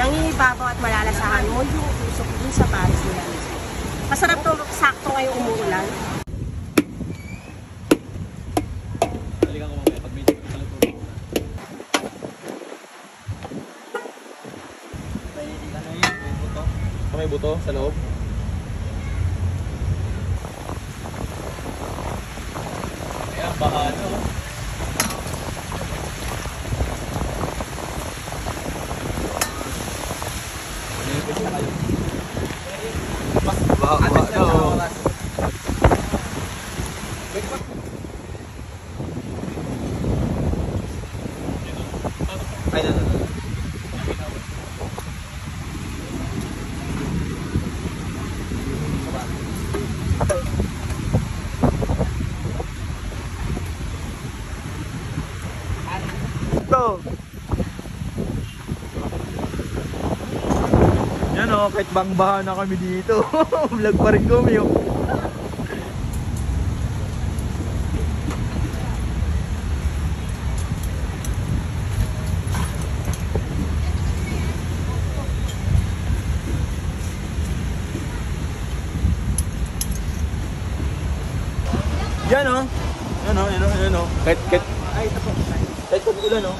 nangingibabaw at malalasahan mo yung usok dun sa pares nila. Masarap to, sakto ngayong umuulan. Balikan ko mamaya pag medyo kita lang tulog. May buto. May buto sa loob. Ayan, baka ano. Baka daw. Ay, no. Yan o, kahit bangbahan na kami dito. Vlog pa rin kami o. Yan o. Yan o. Kahit pag-ulan o.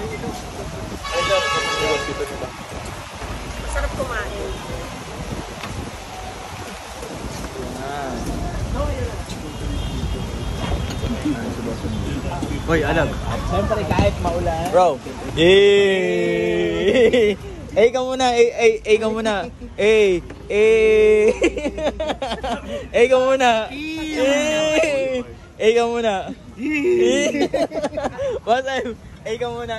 Masarap kumain. Hoy, alag. Siyempre kahit maulan. Bro. Eh. Eh ka muna. Eh ka muna. Eh ka muna. Eh ka muna. Basta eh ka muna.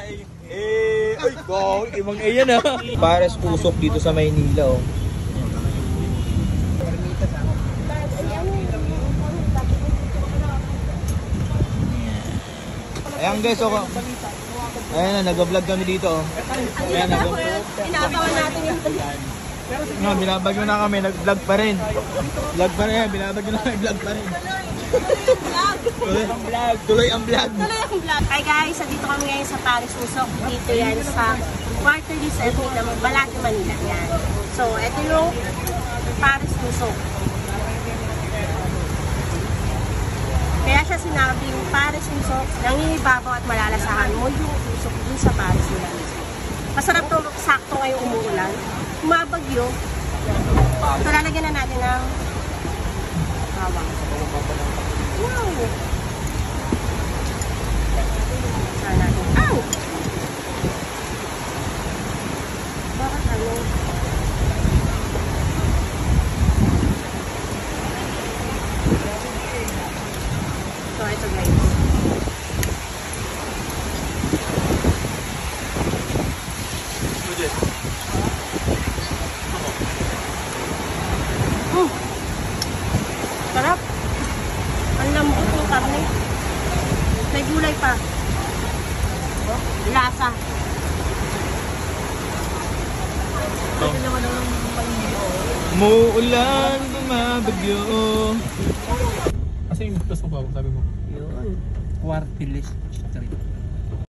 Ay, wow, ibang yan ah. Pares usok dito sa Maynila oh. Ayan guys, oh. Ayan na, nag-vlog kami dito oh. Ayan, Inaabangan natin yung no, binabagyo na kami, nag-vlog pa rin. Vlog pa rin, binabagyo na kami, vlog pa rin. Tuloy ang vlog. Hi guys, dito kami ngayon sa Pares Usok. Dito yan sa quarterly serving ng Balate, Manila. Yan. So, ito yung Pares Usok. Kaya siya sinabing Pares Usok, nangingibabaw at malalasahan mo yung usok dun sa Pares nila. Masarap to, sakto ngayong umuulan. Umabagyo. So, lalagyan na natin ng bawang. Wow! Saan natin? Ow! Bakit ano? So, ito guys. Sarap. Ang lambot ng karne. May gulay pa. Lasa. Muulan, bumabagyo. Kasi yung plus mo ba? Sabi mo? Yun. Quarterly street.